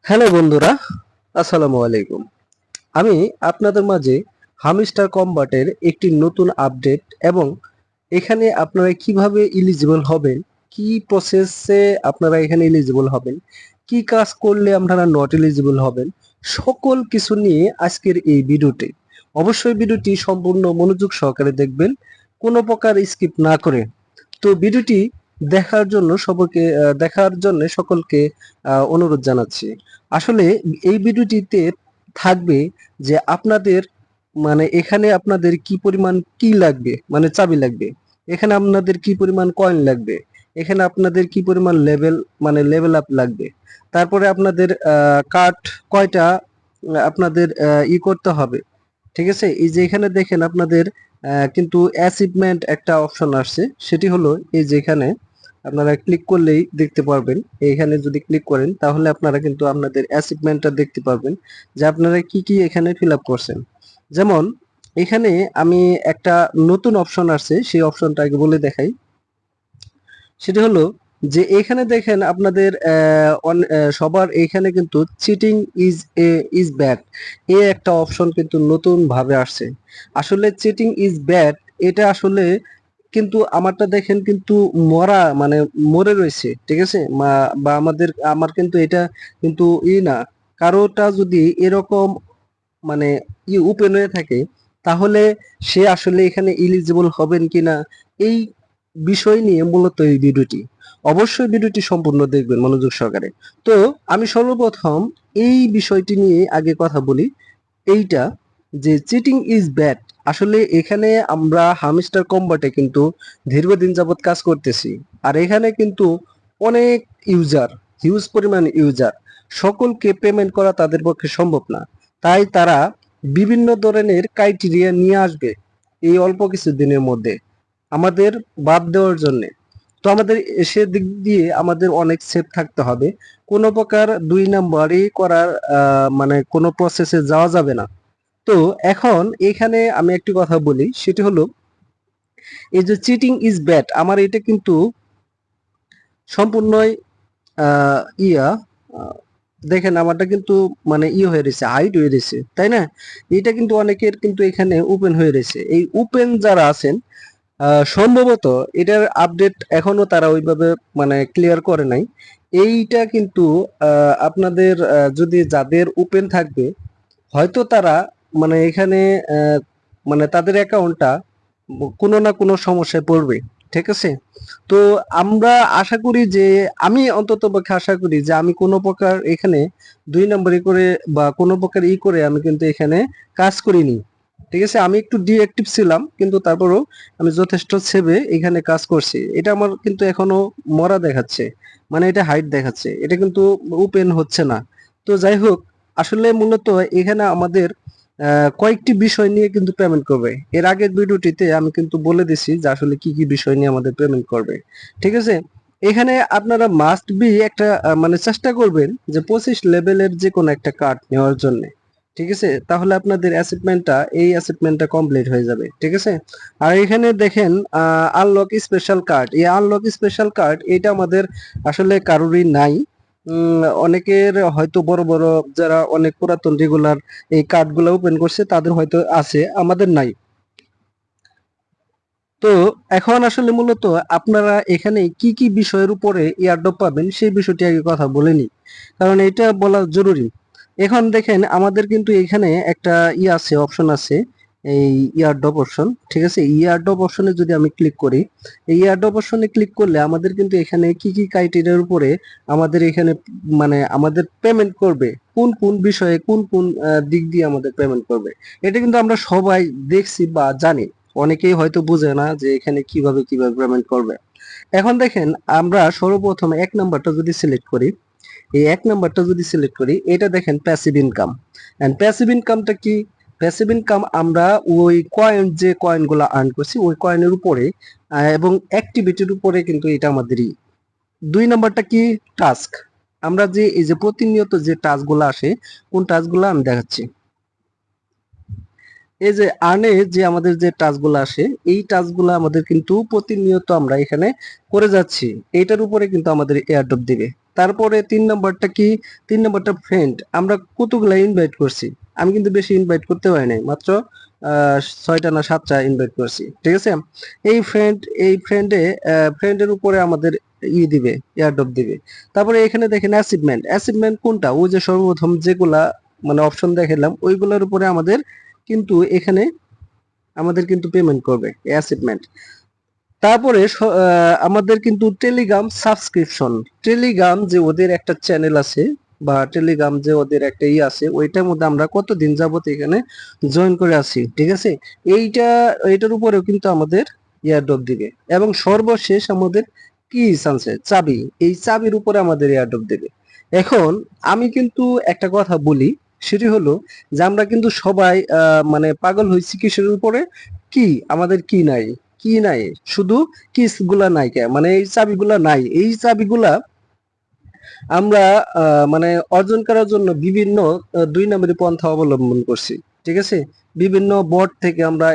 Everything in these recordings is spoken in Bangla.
হ্যালো বন্ধুরা, আসসালামু আলাইকুম। আমি আপনাদের মাঝে হামস্টার কম্বাটের একটি নতুন আপডেট এবং এখানে আপনারা কিভাবে এলিজিবল হবেন, কি প্রসেসে আপনারা এখানে এলিজিবল হবেন, কি কাজ করলে আপনারা নট এলিজিবল হবেন, সকল কিছু নিয়ে আজকের এই ভিডিওতে। অবশ্যই ভিডিওটি সম্পূর্ণ মনোযোগ সহকারে দেখবেন, কোনো প্রকার স্কিপ না করে। তো ভিডিওটি দেখার জন্য সকলকে অনুরোধ জানাচ্ছি। আসলে এই ভিডিওটিতে থাকবে যে আপনাদের মানে এখানে আপনাদের কি পরিমাণ কি লাগবে, মানে চাবি লাগবে, এখানে আপনাদের কি পরিমাণ কয়েন লাগবে, এখানে আপনাদের কি পরিমাণ লেভেল আপ লাগবে, তারপরে আপনাদের কার্ড কয়টা আপনাদের করতে হবে। ঠিক আছে, এই যে এখানে দেখেন আপনাদের কিন্তু অ্যাচিভমেন্ট একটা অপশন আসছে, সেটি হলো এই যে এখানে আপনারা ক্লিক করলেই দেখতে পারবেন। এখানে যদি ক্লিক করেন তাহলে আপনারা কিন্তু আপনাদের অ্যাচিভমেন্টটা দেখতে পারবেন যে আপনারা কি কি এখানে ফিল আপ করছেন। যেমন এখানে আমি একটা নতুন অপশন আসছে, সেই অপশনটা আগে বলে দেখাই। সেটি হলো যে এখানে দেখেন আপনাদের সবার এখানে কিন্তু চিটিং ইজ ব্যাড এই একটা অপশন কিন্তু নতুন ভাবে আসছে। আসলে চিটিং ইজ ব্যাড এটা আসলে কিন্তু আমারটা দেখেন কিন্তু মরে রয়েছে। ঠিক আছে, বা আমার কিন্তু এটা কিন্তু না, কারোটা যদি এরকম মানে ওপেন হয়ে থাকে তাহলে সে আসলে এখানে এলিজিবল হবেন কিনা, এই বিষয় নিয়ে মূলত এই ভিডিওটি। অবশ্যই ভিডিওটি সম্পূর্ণ দেখবেন মনোযোগ সহকারে। তো আমি সর্বপ্রথম এই বিষয়টি নিয়ে আগে কথা বলি, এইটা যে চিটিং ইজ ব্যাড। আসলে এখানে আমরা হামস্টার কম্বাটে কিন্তু দীর্ঘদিন যাবত কাজ করতেছি, আর এখানে কিন্তু অনেক ইউজার, হিউজ পরিমাণ ইউজার, সকলকে পেমেন্ট করা তাদের পক্ষে সম্ভব না। তাই তারা বিভিন্ন ধরনের ক্রাইটেরিয়া নিয়ে আসবে এই অল্প কিছু দিনের মধ্যে আমাদের বাদ দেওয়ার জন্য। তো আমাদের দিক দিয়ে আমাদের অনেক সেফ থাকতে হবে। কোনো প্রকার দুই নাম্বারই করার কোনো প্রসেসে যাওয়া যাবে না। তো এখন এখানে আমি একটি কথা বলি, সেটি হলো এই যে চিটিং ইজ ব্যাড, আমার এটা কিন্তু সম্পূর্ণই আহ, ইয়া আহ, দেখেন আমারটা কিন্তু হয়ে রয়েছে, হাইড হয়ে রয়েছে, তাই না? এটা কিন্তু অনেকের কিন্তু এখানে ওপেন হয়ে রয়েছে। এই ওপেন যারা আছেন সম্ভবত এটার আপডেট এখনো তারা ওইভাবে ক্লিয়ার করে নাই। এইটা কিন্তু আপনাদের যদি যাদের ওপেন থাকবে হয়তো তারা এখানে আহ, তাদের অ্যাকাউন্টটা কোনো না কোনো সমস্যায় পড়বে। ঠিক আছে, তো আমরা আশা করি যে আমি অন্তত পক্ষে আশা করি যে আমি কোনো প্রকার এখানে দুই নম্বরই করে বা কোনো প্রকার করে আমি কিন্তু এখানে কাজ করিনি। ঠিক আছে, আমি একটু ডিঅ্যাক্টিভ ছিলাম কিন্তু তারপরেও আমি যথেষ্ট সেভে এখানে কাজ করছি। এটা আমার কিন্তু এখনো মরা দেখাচ্ছে, এটা হাইট দেখাচ্ছে, এটা কিন্তু ওপেন হচ্ছে না। তো যাই হোক, আসলে মূলত এখানে আমাদের কয়েকটি বিষয় নিয়ে কিন্তু পেমেন্ট করবে। এর আগের ভিডিওটিতে আমি কিন্তু বলে দিছি যে আসলে কি কি বিষয় নিয়ে আমাদের পেমেন্ট করবে। ঠিক আছে, এখানে আপনারা মাস্ট বি একটা চেষ্টা করবেন যে 25 লেভেলের যে কোনো একটা কার্ড নেওয়ার জন্য। ঠিক আছে, তাহলে আপনাদের অ্যাসাইনমেন্টটা কমপ্লিট হয়ে যাবে। ঠিক আছে, আর এখানে দেখেন আনলক স্পেশাল কার্ড, এই আনলক স্পেশাল কার্ড এটা আমাদের আসলে কারোরই নাই। অনেকের হয়তো বড় বড় যারা অনেক পুরাতন রেগুলার এই কার্ডগুলো ওপেন করছে তাদের হয়তো আছে, আমাদের নাই। তো এখন আসলে মূলত আপনারা এখানে কি কি বিষয়ের উপরে এয়ারড্রপ পাবেন সেই বিষয়টি আগে কথা বলে নিই, কারণ এটা বলা জরুরি। এখন দেখেন আমাদের কিন্তু এখানে একটা আছে, অপশন আছে, এই ইয়ারড্রপ অপশন। ঠিক আছে, ইয়ারড্রপ অপশনে যদি আমি ক্লিক করি, এই ইয়ারড্রপ অপশনে ক্লিক করলে আমাদের কিন্তু এখানে কি কি ক্রাইটেরিয়ার উপরে আমাদের এখানে আমাদের পেমেন্ট করবে, কোন কোন বিষয়ে কোন কোন দিক দিয়ে আমাদের পেমেন্ট করবে, এটা কিন্তু আমরা সবাই দেখছি বা জানি। অনেকেই হয়তো বুঝে না যে এখানে কিভাবে কিভাবে পেমেন্ট করবে। এখন দেখেন আমরা সর্বপ্রথম এক নাম্বারটা যদি সিলেক্ট করি, এই এক নাম্বারটা যদি সিলেক্ট করি, এটা দেখেন প্যাসিভ ইনকাম। এন্ড প্যাসিভ ইনকামটা কি? প্যাসিভ ইনকাম আমরা ওই যে কয়েনগুলো আর্ন করছি ওই কয়েনের উপরে এবং অ্যাক্টিভিটির উপরে কিন্তু এটা আমাদেরই। দুই নাম্বারটা কি? টাস্ক। আমরা যে এই যে প্রতিনিয়ত যে টাস্কগুলো আসে, কোন টাস্কগুলো আমি দেখাচ্ছি। এই যে আর্নে যে আমাদের যে টাস্কগুলো আসে, এই টাস্কগুলো আমাদের কিন্তু প্রতিনিয়ত আমরা এখানে করে যাচ্ছি, এইটার উপরে কিন্তু আমাদের এয়ারড্রপ দিবে। তারপরে 3 নাম্বারটা কি, 3 নাম্বারটা ফ্রেন্ড। আমরা কতগুলা ইনভাইট করছি? আমি কিন্তু বেশি ইনভাইট করতে পারি নাই, মাত্র 6টা না 7টা ইনভাইট করছি, ঠিক আছে। এই ফ্রেন্ডের উপরে আমাদের দিবে, এয়ারড্রপ দিবে। তারপরে এখানে দেখেন অ্যাচিভমেন্ট। অ্যাচিভমেন্ট কোনটা? ওই যে সর্বপ্রথম যেগুলা মানে অপশন দেখালাম ওইগুলোর উপরে আমাদের কিন্তু এখানে আমাদের কিন্তু পেমেন্ট করবে অ্যাচিভমেন্ট। তারপরে আমাদের কিন্তু টেলিগ্রাম সাবস্ক্রিপশন। টেলিগ্রাম যে ওদের একটা চ্যানেল আছে বা টেলিগ্রাম যে ওদের একটা আছে, ওইটার মধ্যে আমরা কতদিন যাবত এখানে জয়েন করে আছি, ঠিক আছে। এইটার উপরেও কিন্তু আমাদের এয়ারড্রপ দিবে। এবং সর্বশেষ আমাদের কি আছে? চাবি। এই চাবির উপরে আমাদের এয়ারড্রপ দেবে। এখন আমি কিন্তু একটা কথা বলি, সেটি হলো যে আমরা কিন্তু সবাই মানে পাগল হয়েছি কিসের উপরে? কি আমাদের কি নাই, কি নাই, শুধু কিস গুলা নাই কে, মানে এই চাবিগুলা নাই। এই চাবিগুলা আমরা মানে অর্জন করার জন্য বিভিন্ন 2 নম্বরী পন্থা অবলম্বন করছি, ঠিক আছে। বিভিন্ন বোর্ড থেকে আমরা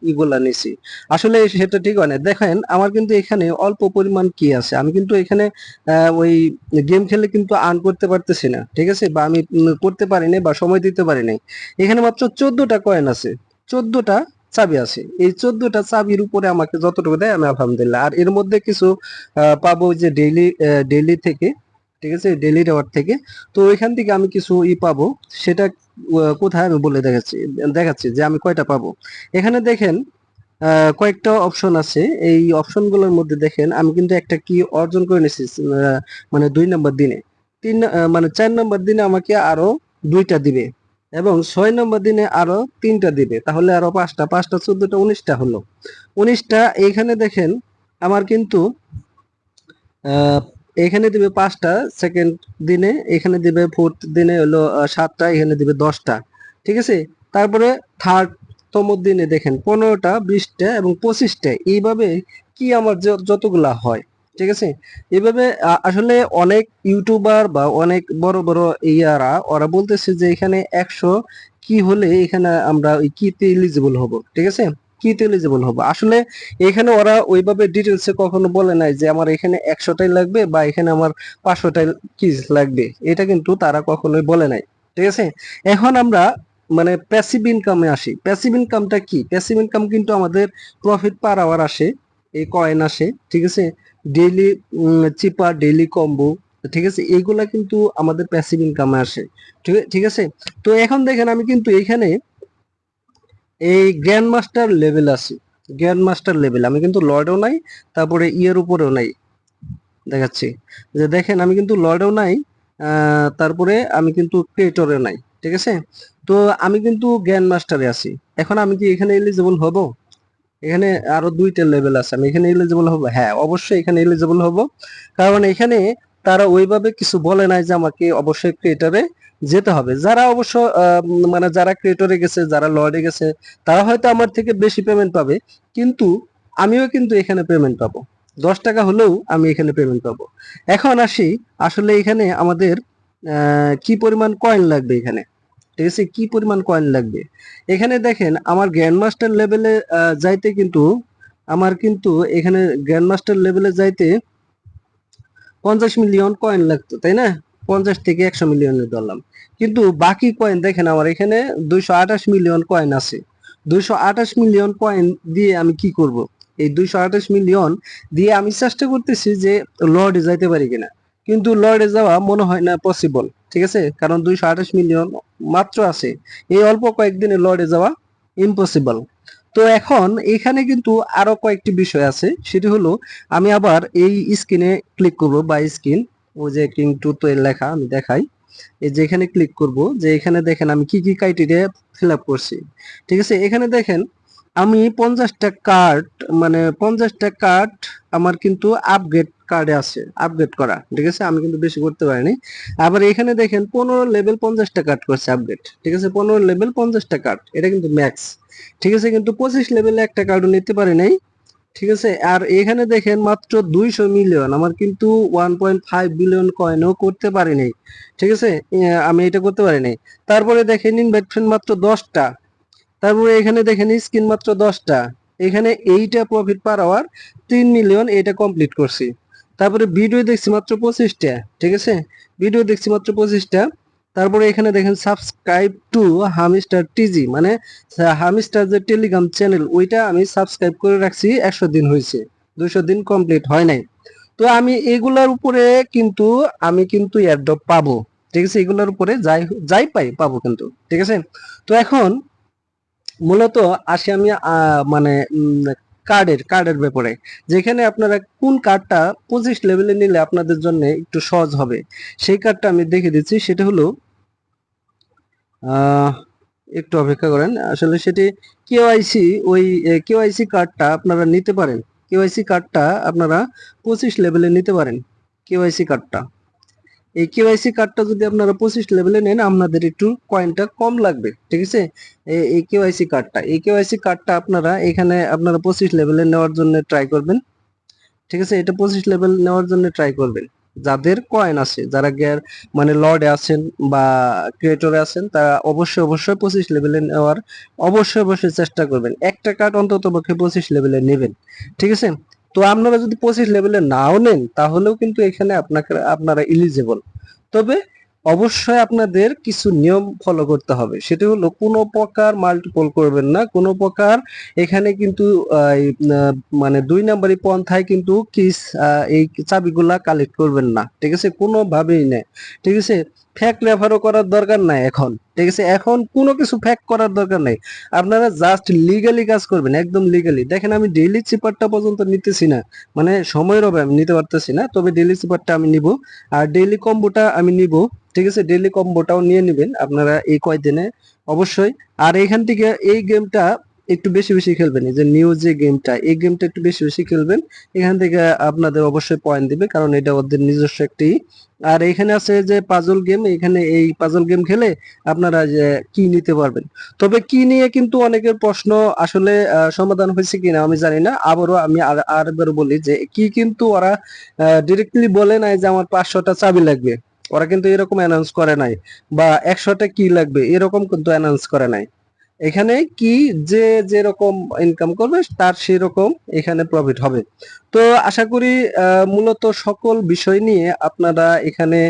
এইগুলা নিছি। আসলে সেটা ঠিক হয় না। দেখেন আমার কিন্তু এখানে অল্প পরিমাণ কি আছে, আমি কিন্তু এখানে ওই গেম খেলে কিন্তু আর্ন করতে পারতেছি না, ঠিক আছে, বা আমি করতে পারি নাই বা সময় দিতে পারি নাই। এখানে মাত্র 14টা কয়েন আছে, 14টা চাবি আছে। এই 14টা চাবির উপরে আমাকে যতটুকু দেয় আমি আলহামদুলিল্লাহ। আর এর মধ্যে কিছু পাবো যে ডেইলি থেকে, ঠিক আছে, ডেইলি রিওয়ার্ড থেকে। তো ওইখান থেকে আমি কিছু পাবো। সেটা কোথায় আমি বলে দেখাচ্ছি যে আমি কয়টা পাবো। এখানে দেখেন কয়েকটা অপশন আছে। এই অপশনগুলোর মধ্যে দেখেন আমি কিন্তু একটা কি অর্জন করে নিয়েছি, মানে 2 নম্বর দিনে। মানে 4 নম্বর দিনে আমাকে আরো 2টা দিবে এবং 6 নম্বর দিনে আরো 3টা দিবে। তাহলে আরো 5টা, 5টা 14টা 19টা হলো। 19টা এইখানে দেখেন আমার কিন্তু আহ, এখানে দিবে 5টা সেকেন্ড দিনে, এখানে দিবে ফোর্থ দিনে হলো 7টা, এখানে দিবে 10টা, ঠিক আছে। তারপরে থার্ড তম দিনে দেখেন 15টা, 20টা এবং 25টা। এইভাবে কি আমার যতগুলা হয়, ঠিক আছে। এইভাবে আসলে অনেক ইউটিউবার বা অনেক বড় বড় ওরা বলতেছে যে এখানে 100 কি হলে এখানে আমরা ওই কিতে এলিজিবল হব, ঠিক আছে, কিতে এলিজিবল হব। আসলে এখানে ওরা ওইভাবে ডিটেলসে কখনো বলে নাই যে আমার এখানে 100টাই লাগবে বা এখানে আমার 500টাই কি লাগবে, এটা কিন্তু তারা কখনোই বলে নাই, ঠিক আছে। এখন আমরা মানে প্যাসিভ ইনকামে আসি। প্যাসিভ ইনকামটা কি? প্যাসিভ ইনকাম কিন্তু আমাদের প্রফিট পার আওয়ার আসে, এই কয়েন আসে, ঠিক আছে, ডেইলি চিপার, ডেইলি কম্বো, ঠিক আছে, এইগুলা কিন্তু আমাদের প্যাসিভ ইনকামে আসে, ঠিক আছে। তো এখন দেখেন আমি কিন্তু এখানে এই গ্র্যান্ড মাস্টার লেভেল আছে। গ্র্যান্ড মাস্টার লেভেল আমি কিন্তু লর্ডও নাই, তারপরে ইয়ের উপরেও নাই, দেখাচ্ছি যে দেখেন আমি কিন্তু লর্ডও নাই, তারপরে আমি কিন্তু ক্রিয়েটরে নাই, ঠিক আছে। তো আমি কিন্তু গ্র্যান্ড মাস্টারে আছি। এখন আমি কি এখানে এলিজিবল হব? এখানে আরো 2টা লেভেল আছে, আমি এখানে এলিজিবল হব? হ্যাঁ, অবশ্যই এখানে এলিজিবল হব। কারণ এখানে তারা ওইভাবে কিছু বলে নাই যে আমাকে অবশ্যই ক্রিয়েটরে যেতে হবে। যারা অবশ্য মানে যারা ক্রিয়েটরে গেছে, যারা লর্ডে গেছে, তারা হয়তো আমার থেকে বেশি পেমেন্ট পাবে, কিন্তু আমিও কিন্তু এখানে পেমেন্ট পাবো। 10 টাকা হলেও আমি এখানে পেমেন্ট পাবো। এখন আসি, আসলে এখানে আমাদের কি পরিমাণ কয়েন লাগবে এখানে, ঠিক আছে, কি পরিমাণ কয়েন লাগবে। এখানে দেখেন আমার গ্র্যান্ড মাস্টার লেভেলে যাইতে কিন্তু আমার কিন্তু এখানে গ্র্যান্ড মাস্টার লেভেলে যাইতে 50 মিলিয়ন কয়েন লাগতো, তাই না? 50 থেকে 100 মিলিয়নের ধরলাম। কিন্তু বাকি কয়েন দেখেন আমার এখানে 228 মিলিয়ন কয়েন আছে। 228 মিলিয়ন কয়েন দিয়ে আমি কি করব? এই 228 মিলিয়ন দিয়ে আমি চেষ্টা করতেছি যে লর্ডে যাইতে পারি কিনা। কিন্তু লর্ডে যাওয়া মনে হয় না পসিবল, ঠিক আছে, কারণ 228 মিলিয়ন মাত্র আছে। এই অল্প কয়েকদিনে লর্ডে যাওয়া ইম্পসিবল। তো এখন এখানে কিন্তু আরো কয়েকটি বিষয় আছে, সেটি হলো আমি আবার এই স্ক্রিনে ক্লিক করব, বা স্ক্রিন, ও যে কিং টু তো এর লেখা আমি দেখাই। এই যে এখানে ক্লিক করব, যে এখানে দেখেন আমি কি কি ক্রাইটেরিয়া ফিল আপ করছি, ঠিক আছে। এখানে দেখেন আমি 50টা কার্ড, মানে 50টা কার্ড আমার কিন্তু আপগ্রেড কার্ডে আছে, আপগ্রেড করা, ঠিক আছে, আমি কিন্তু বেশি করতে পারিনি। আবার এখানে দেখেন 15 লেভেল 50টা কার্ড করছে আপগ্রেড, ঠিক আছে, 15 লেভেল 50টা কার্ড, এটা কিন্তু ম্যাক্স, ঠিক আছে। কিন্তু 25 লেভেলে একটা কার্ডও নিতে পারি নাই, ঠিক আছে। আর এখানে দেখেন মাত্র 200 মিলিয়ন, আমার কিন্তু 1.5 বিলিয়ন কয়েনও করতে পারি নাই, ঠিক আছে, আমি এটা করতে পারি নাই। তারপরে দেখেন ইনভাইট ফ্রেন্ড মাত্র 10টা, তারপরে এখানে দেখেন স্কিন মাত্র 10টা, এখানে এইটা প্রফিট পার আওয়ার 3 মিলিয়ন, এটা কমপ্লিট করছি। তারপরে ভিডিও দেখছি মাত্র 25টা, ঠিক আছে, ভিডিও দেখছি মাত্র 25টা। তারপরে এখানে দেখেন সাবস্ক্রাইব টু হামিস্টার টিজি, মানে হামিস্টার যে টেলিগ্রাম চ্যানেল ওইটা আমি সাবস্ক্রাইব করে রাখছি, 100 দিন হয়েছে, 200 দিন কমপ্লিট হয় নাই। তো আমি এগুলার উপরে কিন্তু আমি কিন্তু এয়ারড্রপ পাবো, ঠিক আছে, এগুলোর উপরে যাই যাই পাই পাবো কিন্তু, ঠিক আছে। তো এখন মূলত আসি আমি মানে কার্ডের ব্যাপারে, যেখানে আপনারা কোন কার্ডটা 25 লেভেলে নিলে আপনাদের জন্য একটু সহজ হবে সেই কার্ডটা আমি দেখে দিচ্ছি। সেটা হলো আহ একটু অপেক্ষা করেন, আসলে সেটি কেওয়াইসি, ওই কেওয়াইসি কার্ডটা আপনারা নিতে পারেন। কেওয়াইসি কার্ডটা আপনারা 25 লেভেলে নিতে পারেন। কেওয়াইসি কার্ডটা, এই কেওয়াইসি কার্ডটা যদি আপনারা 25 লেভেলে নেন আপনাদের একটু কয়েনটা কম লাগবে, ঠিক আছে। এই কেওয়াইসি কার্ডটা আপনারা এখানে আপনারা 25 লেভেলে নেওয়ার জন্য ট্রাই করবেন, ঠিক আছে। এটা 25 লেভেল নেওয়ার জন্য ট্রাই করবেন। যাদের কয়েন আছে, যারা গিয়ার মানে লর্ডে আছেন বা ক্রিয়েটরে আছেন, তারা অবশ্যই 25 লেভেলে নেওয়ার অবশ্যই চেষ্টা করবেন। একটা কার্ড অন্তত পক্ষে 25 লেভেলে নেবেন, ঠিক আছে। তো আপনারা যদি 25 লেভেলে নাও নেন তাহলেও কিন্তু এখানে আপনারা ইলিজিবল। তবে অবশ্যই আপনাদের কিছু নিয়ম ফলো করতে হবে, সেটা হলো কোনো প্রকার মাল্টিপল করবেন না, কোনো প্রকার এখানে কিন্তু মানে 2 নাম্বারি পন্থায় কিন্তু এই চাবিগুলা কালেক্ট করবেন না, ঠিক আছে, কোনোভাবেই না, ঠিক আছে। ফ্যাক রেফারও করার দরকার নাই এখন, ঠিক আছে, এখন কোনো কিছু ফ্যাক করার দরকার নাই। আপনারা জাস্ট লিগালি কাজ করবেন, একদম লিগালি। দেখেন আমি ডেইলি চিপারটা পর্যন্ত নিতেছি না, মানে সময়ের অভাবে আমি নিতে পারতেছি না, তবে ডেইলি চিপারটা আমি নিব, আর ডেইলি কম্বোটা আমি নিব, ঠিক আছে। ডেইলি কম্বোটাও নিয়ে নেবেন আপনারা এই কয়দিনে অবশ্যই। আর এখান থেকে এই গেমটা একটু বেশি খেলবেন, এই যে নিউ যে গেমটা, এই গেমটা একটু বেশি খেলবেন। এখান থেকে আপনাদের অবশ্যই পয়েন্ট দিবে, কারণ এটা ওদের নিজস্ব একটি। আর এখানে আছে যে পাজল গেম, এখানে এই পাজল গেম খেলে আপনারা যে কি নিতে পারবেন। তবে কি নিয়ে কিন্তু অনেকের প্রশ্ন আসলে সমাধান হয়েছে কিনা আমি জানি না। আবারও আমি আরেকবার বলি যে কি কিন্তু ওরা ডিরেক্টলি বলে নাই যে আমার 500টা চাবি লাগবে, ওরা কিন্তু এরকম অ্যানাউন্স করে নাই, বা 100টা কি লাগবে এরকম কিন্তু অ্যানাউন্স করে নাই। এখানে কি যে যেরকম ইনকাম করবে তার সেরকম এখানে প্রফিট হবে। তো আশা করি মূলত সকল বিষয় নিয়ে আপনারা এখানে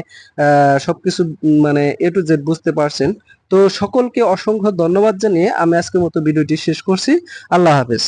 সবকিছু মানে এ টু জেড বুঝতে পারছেন। তো সকলকে অসংখ্য ধন্যবাদ জানিয়ে আমি আজকের মতো ভিডিওটি শেষ করছি। আল্লাহ হাফেজ।